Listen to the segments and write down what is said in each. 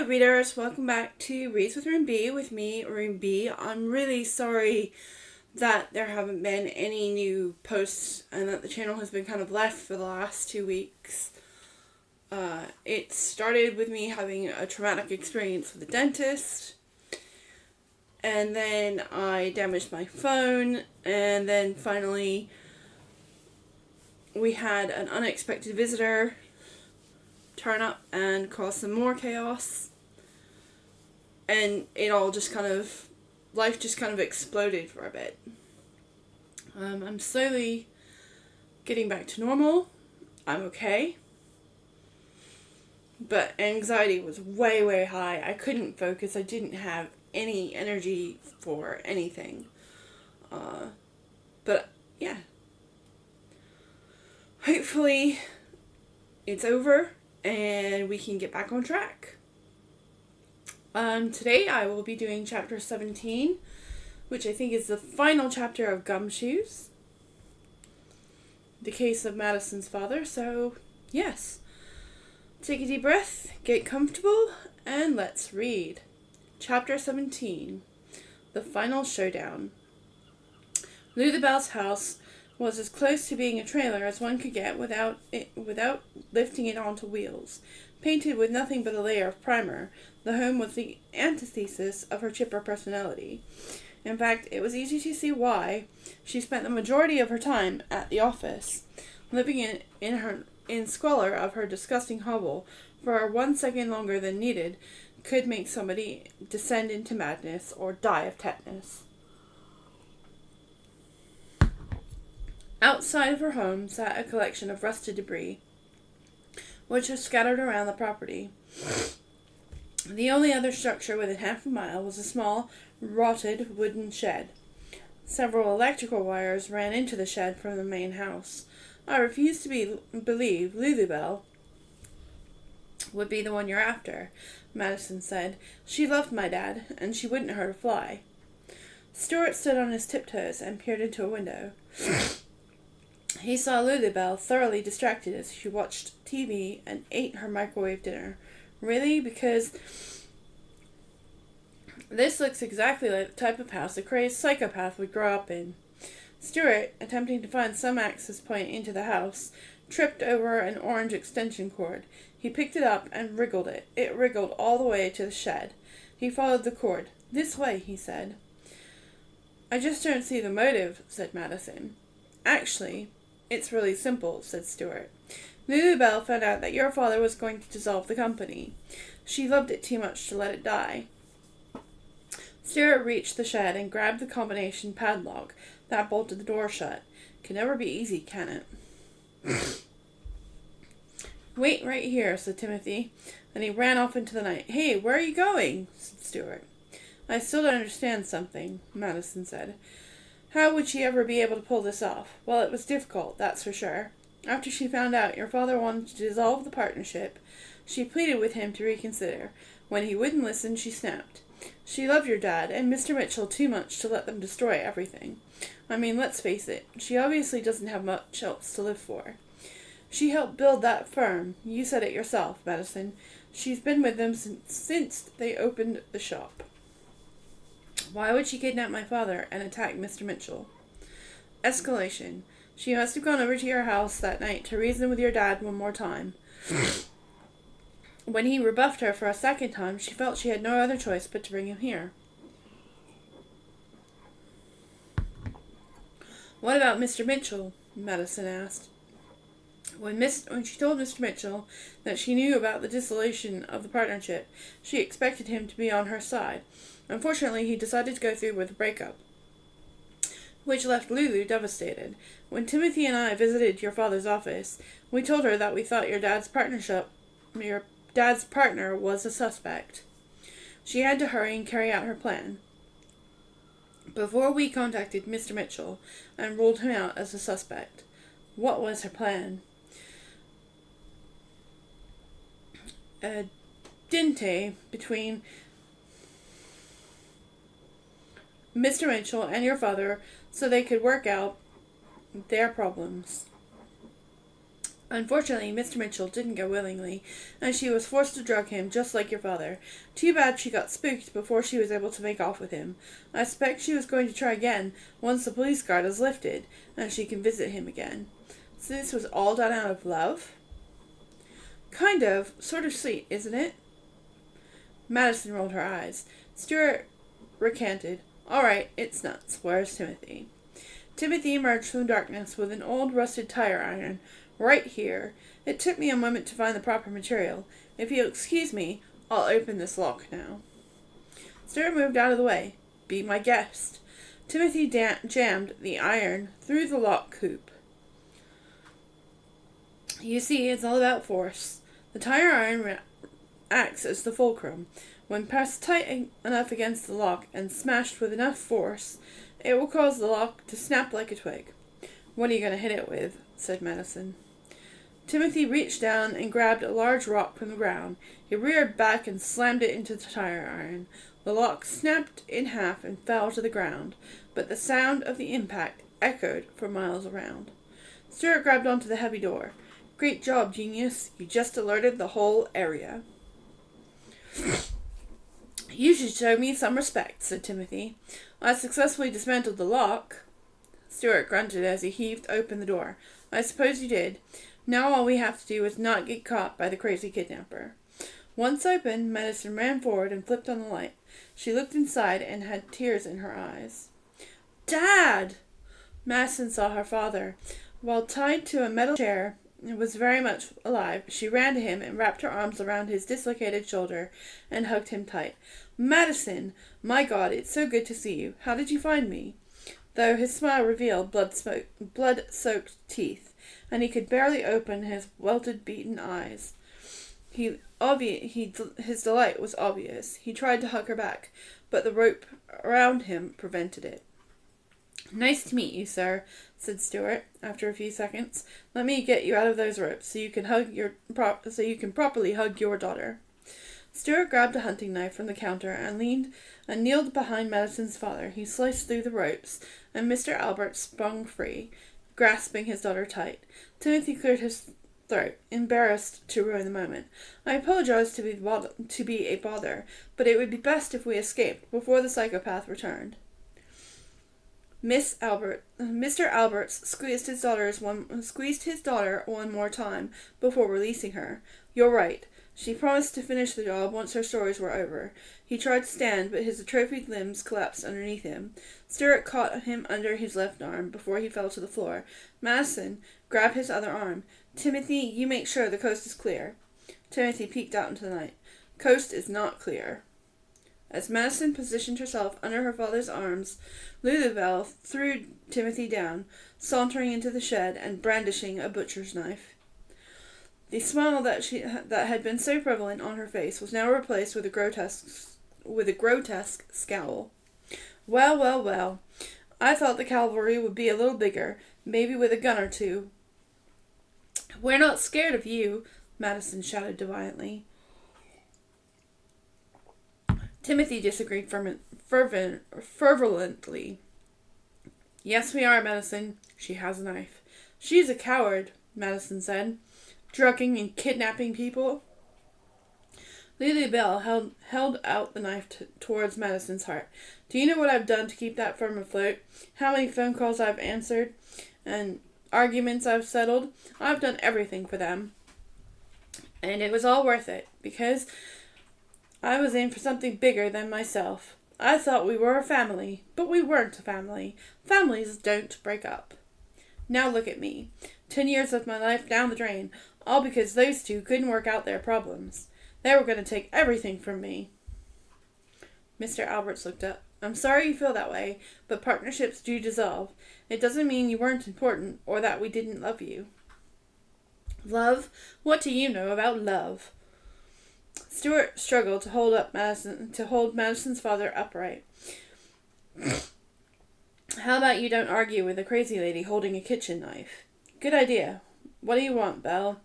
readers, welcome back to Reads with Room B with me, Room B. I'm really sorry that there haven't been any new posts and that the channel has been kind of left for the last 2 weeks. It started with me having a traumatic experience with a dentist, and then I damaged my phone, and then finally we had an unexpected visitor turn up and cause some more chaos, and it all just life just kind of exploded for a bit. I'm slowly getting back to normal. I'm okay, but anxiety was way, way high. I couldn't focus. I didn't have any energy for anything. But yeah, hopefully it's over and we can get back on track. Today I will be doing chapter 17, which I think is the final chapter of Gumshoes, the case of Madison's father. So yes, take a deep breath, get comfortable, and let's read. Chapter 17, The Final Showdown. Lulabelle's house was as close to being a trailer as one could get without lifting it onto wheels. Painted with nothing but a layer of primer, the home was the antithesis of her chipper personality. In fact, it was easy to see why. She spent the majority of her time at the office, living in squalor of her disgusting hovel for 1 second longer than needed could make somebody descend into madness or die of tetanus. Outside of her home sat a collection of rusted debris, which was scattered around the property. The only other structure within half a mile was a small, rotted wooden shed. Several electrical wires ran into the shed from the main house. I refuse to believe Lulabelle would be the one you're after, Madison said. She loved my dad, and she wouldn't hurt a fly. Stuart stood on his tiptoes and peered into a window. He saw Lulabelle thoroughly distracted as she watched TV and ate her microwave dinner. Really? Because this looks exactly like the type of house a crazed psychopath would grow up in. Stuart, attempting to find some access point into the house, tripped over an orange extension cord. He picked it up and wriggled it. It wriggled all the way to the shed. He followed the cord. "This way," he said. "I just don't see the motive," said Madison. "Actually, it's really simple," said Stuart. "Lulabelle found out that your father was going to dissolve the company. She loved it too much to let it die." Stuart reached the shed and grabbed the combination padlock that bolted the door shut. Can never be easy, can it? "Wait right here," said Timothy, and he ran off into the night. "Hey, where are you going?" said Stuart. "I still don't understand something," Madison said. "How would she ever be able to pull this off?" "Well, it was difficult, that's for sure. After she found out your father wanted to dissolve the partnership, she pleaded with him to reconsider. When he wouldn't listen, she snapped. She loved your dad and Mr. Mitchell too much to let them destroy everything. I mean, let's face it, she obviously doesn't have much else to live for. She helped build that firm. You said it yourself, Madison. She's been with them since they opened the shop. Why would she kidnap my father and attack Mr. Mitchell?" "Escalation. She must have gone over to your house that night to reason with your dad one more time. When he rebuffed her for a second time, she felt she had no other choice but to bring him here." "What about Mr. Mitchell?" Madison asked. When she told Mr. Mitchell that she knew about the dissolution of the partnership, she expected him to be on her side. Unfortunately, he decided to go through with the breakup, which left Lulu devastated. When Timothy and I visited your father's office, we told her that we thought your dad's partner was a suspect. She had to hurry and carry out her plan before we contacted Mr. Mitchell and ruled him out as a suspect." "What was her plan?" "A dente between Mr. Mitchell and your father so they could work out their problems." Unfortunately, Mr. Mitchell didn't go willingly, and she was forced to drug him, just like your father. Too bad she got spooked before she was able to make off with him. I expect she was going to try again once the police guard is lifted, and she can visit him again. So this was all done out of love? Kind of. Sort of sweet, isn't it? Madison rolled her eyes. Stuart recanted. All right, it's nuts. Where's Timothy? Timothy emerged from the darkness with an old rusted tire iron. Right here. It took me a moment to find the proper material. If you'll excuse me, I'll open this lock now. Stuart moved out of the way. Be my guest. Timothy jammed the iron through the lock coop. You see, it's all about force. The tire iron acts as the fulcrum. When pressed tight enough against the lock and smashed with enough force, it will cause the lock to snap like a twig. What are you going to hit it with? Said Madison. Timothy reached down and grabbed a large rock from the ground. He reared back and slammed it into the tire iron. The lock snapped in half and fell to the ground, but the sound of the impact echoed for miles around. Stuart grabbed onto the heavy door. Great job, genius. You just alerted the whole area. You should show me some respect, said Timothy. I successfully dismantled the lock. Stuart grunted as he heaved open the door. I suppose you did. Now all we have to do is not get caught by the crazy kidnapper. Once open, Madison ran forward and flipped on the light. She looked inside and had tears in her eyes. Dad! Madison saw her father. While tied to a metal chair, and was very much alive, she ran to him and wrapped her arms around his dislocated shoulder and hugged him tight. Madison! My God, it's so good to see you. How did you find me? Though his smile revealed blood-soaked teeth, and he could barely open his welted, beaten eyes. His delight was obvious. He tried to hug her back, but the rope around him prevented it. Nice to meet you, sir, said Stuart, after a few seconds. Let me get you out of those ropes so you can properly hug your daughter. Stuart grabbed a hunting knife from the counter and kneeled behind Madison's father. He sliced through the ropes, and Mr. Albert sprung free, grasping his daughter tight. Timothy cleared his throat, embarrassed to ruin the moment. I apologize to be a bother, but it would be best if we escaped before the psychopath returned. Mr. Alberts squeezed his daughter one more time before releasing her. You're right. She promised to finish the job once her stories were over. He tried to stand, but his atrophied limbs collapsed underneath him. Stuart caught him under his left arm before he fell to the floor. Madison grabbed his other arm. Timothy, you make sure the coast is clear. Timothy peeked out into the night. Coast is not clear. As Madison positioned herself under her father's arms, Lulubelle threw Timothy down, sauntering into the shed and brandishing a butcher's knife. The smile that had been so prevalent on her face was now replaced with a grotesque scowl. Well, well, well. I thought the cavalry would be a little bigger, maybe with a gun or two. We're not scared of you, Madison shouted defiantly. Timothy disagreed fervently. Yes, we are, Madison. She has a knife. She's a coward, Madison said. Drugging and kidnapping people. Lulubelle held out the knife towards Madison's heart. Do you know what I've done to keep that firm afloat? How many phone calls I've answered and arguments I've settled? I've done everything for them. And it was all worth it, because I was in for something bigger than myself. I thought we were a family, but we weren't a family. Families don't break up. Now look at me. 10 years of my life down the drain, all because those two couldn't work out their problems. They were going to take everything from me. Mr. Alberts looked up. I'm sorry you feel that way, but partnerships do dissolve. It doesn't mean you weren't important, or that we didn't love you. Love? What do you know about love? Stuart struggled to hold Madison's father upright. How about you don't argue with a crazy lady holding a kitchen knife? Good idea. What do you want, Belle?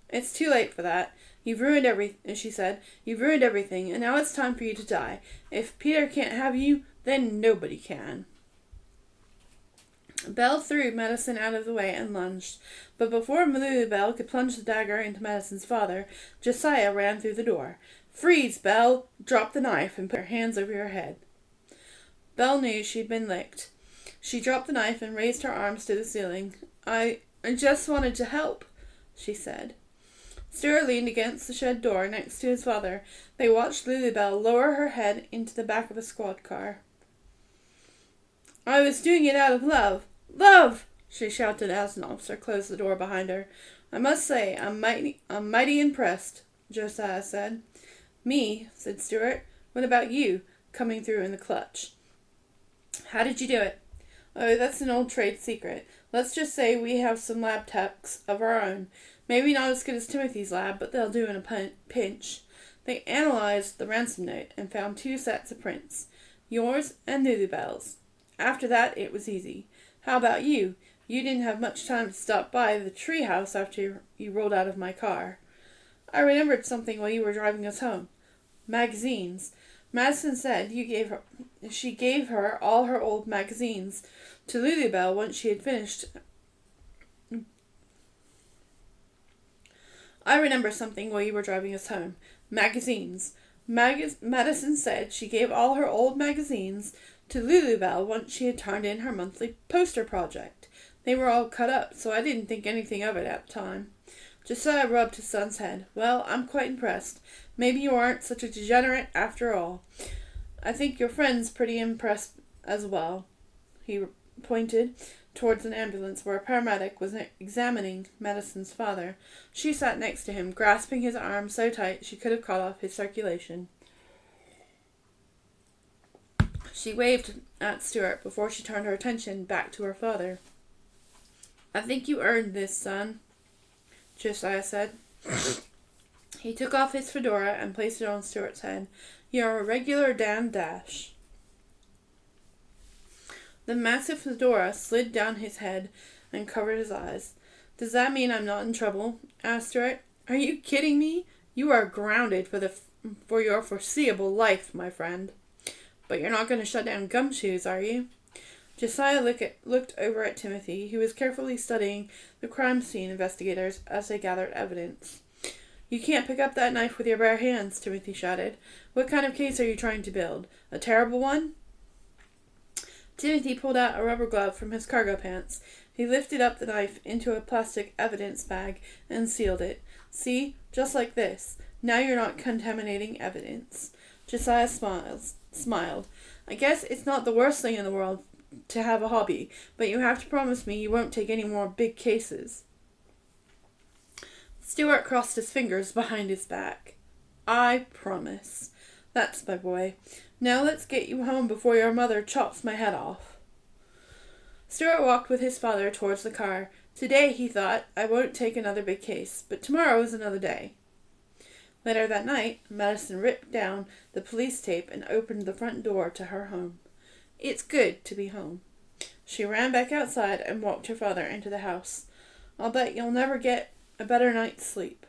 It's too late for that. You've ruined everything, she said. You've ruined everything, and now it's time for you to die. If Peter can't have you, then nobody can. Belle threw Madison out of the way and lunged, but before Belle could plunge the dagger into Madison's father, Josiah ran through the door. "Freeze, Belle! Drop the knife and put your hands over your head." Belle knew she'd been licked. She dropped the knife and raised her arms to the ceiling. I just wanted to help," she said. Stuart leaned against the shed door next to his father. They watched Belle lower her head into the back of a squad car. "I was doing it out of love. Love!" she shouted as an officer closed the door behind her. "I must say, I'm mighty impressed," Josiah said. "Me," said Stuart. "What about you, coming through in the clutch? How did you do it?" "Oh, that's an old trade secret. Let's just say we have some lab techs of our own. Maybe not as good as Timothy's lab, but they'll do in a pinch." They analyzed the ransom note and found 2 sets of prints, yours and Belle's. After that, it was easy. "How about you? You didn't have much time to stop by the tree house after you rolled out of my car." "I remembered something while you were driving us home. Magazines. Madison said she gave her all her old magazines to Belle once she had finished." "I remember something while you were driving us home. Magazines. Madison said she gave all her old magazines to Belle once she had turned in her monthly poster project. They were all cut up, so I didn't think anything of it at the time." Josiah rubbed his son's head. "Well, I'm quite impressed. Maybe you aren't such a degenerate after all. I think your friend's pretty impressed as well." He pointed towards an ambulance where a paramedic was examining Madison's father. She sat next to him, grasping his arm so tight she could have cut off his circulation. She waved at Stuart before she turned her attention back to her father. "I think you earned this, son," Josiah said. He took off his fedora and placed it on Stuart's head. "You're a regular damn dash." The massive fedora slid down his head and covered his eyes. "Does that mean I'm not in trouble?" asked Stuart. "Are you kidding me? You are grounded for your foreseeable life, my friend. But you're not going to shut down Gumshoes, are you?" Josiah looked over at Timothy, who was carefully studying the crime scene investigators as they gathered evidence. "You can't pick up that knife with your bare hands," Timothy shouted. "What kind of case are you trying to build? A terrible one?" Timothy pulled out a rubber glove from his cargo pants. He lifted up the knife into a plastic evidence bag and sealed it. "See? Just like this. Now you're not contaminating evidence." Josiah smiled. "I guess it's not the worst thing in the world to have a hobby, but you have to promise me you won't take any more big cases." Stuart crossed his fingers behind his back. "I promise. That's my boy. Now let's get you home before your mother chops my head off." Stuart walked with his father towards the car. Today, he thought, I won't take another big case, but tomorrow is another day. Later that night, Madison ripped down the police tape and opened the front door to her home. It's good to be home. She ran back outside and walked her father into the house. "I'll bet you'll never get a better night's sleep."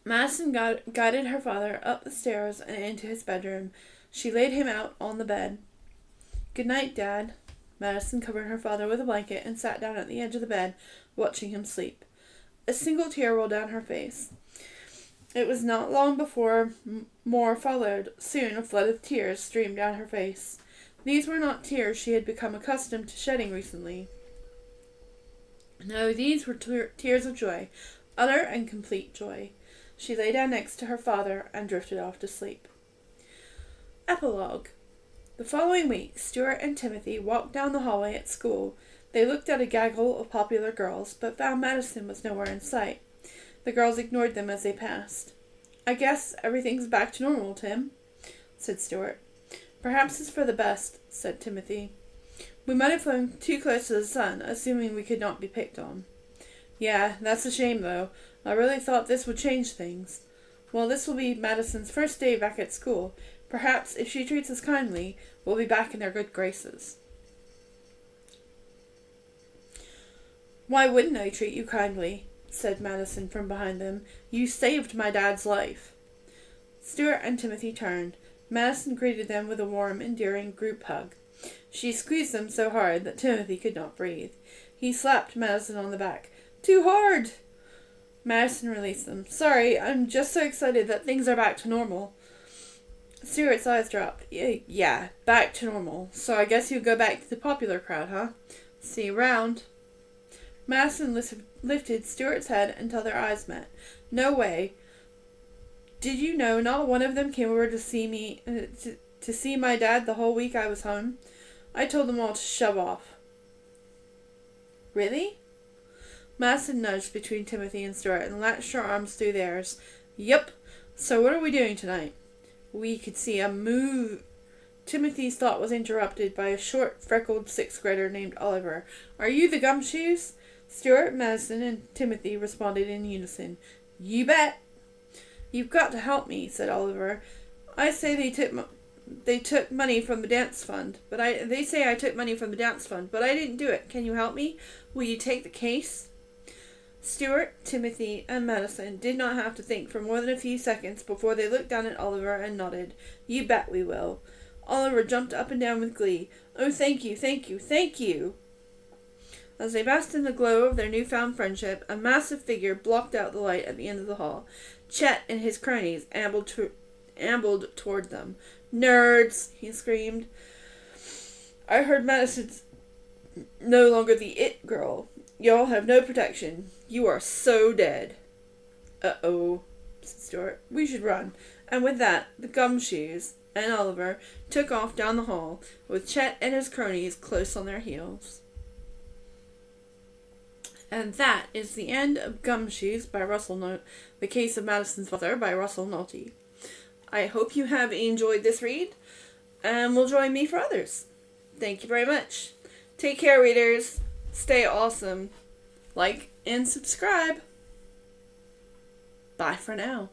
Madison guided her father up the stairs and into his bedroom. She laid him out on the bed. "Good night, Dad." Madison covered her father with a blanket and sat down at the edge of the bed, watching him sleep. A single tear rolled down her face. It was not long before more followed. Soon a flood of tears streamed down her face. These were not tears she had become accustomed to shedding recently. No, these were tears of joy, utter and complete joy. She lay down next to her father and drifted off to sleep. Epilogue. The following week, Stuart and Timothy walked down the hallway at school. They looked at a gaggle of popular girls, but found Madison was nowhere in sight. The girls ignored them as they passed. "I guess everything's back to normal, Tim," said Stuart. "Perhaps it's for the best," said Timothy. "We might have flown too close to the sun, assuming we could not be picked on." "Yeah, that's a shame, though. I really thought this would change things. Well, this will be Madison's first day back at school. Perhaps, if she treats us kindly, we'll be back in their good graces." "Why wouldn't I treat you kindly?" said Madison from behind them. "You saved my dad's life." Stuart and Timothy turned. Madison greeted them with a warm, endearing group hug. She squeezed them so hard that Timothy could not breathe. He slapped Madison on the back. Too hard! Madison released them. Sorry, I'm just so excited that things are back to normal. Stuart's eyes dropped. Yeah, back to normal. So I guess you go back to the popular crowd, huh? See you around. Madison lifted Stuart's head until their eyes met. No way. Did you know not one of them came over to see me, to see my dad the whole week I was home? I told them all to shove off. Really? Madison nudged between Timothy and Stuart and latched her arms through theirs. Yep. So what are we doing tonight? We could see a move. Timothy's thought was interrupted by a short, freckled sixth grader named Oliver. Are you the Gumshoes? Stuart, Madison, and Timothy responded in unison. You bet. You've got to help me, said Oliver. I say they took money from the dance fund, but they say I took money from the dance fund, but I didn't do it. Can you help me? Will you take the case? Stuart, Timothy, and Madison did not have to think for more than a few seconds before they looked down at Oliver and nodded. You bet we will. Oliver jumped up and down with glee. Oh, thank you, thank you, thank you. As they basked in the glow of their newfound friendship, a massive figure blocked out the light at the end of the hall. Chet and his cronies ambled toward them. Nerds, he screamed. I heard Madison's no longer the it girl. Y'all have no protection. You are so dead. Uh-oh, said Stuart. We should run. And with that, the Gumshoes and Oliver took off down the hall, with Chet and his cronies close on their heels. And that is the end of Gumshoes by The Case of Madison's Father by Russell Nolte. I hope you have enjoyed this read, and will join me for others. Thank you very much. Take care, readers. Stay awesome. Like and subscribe. Bye for now.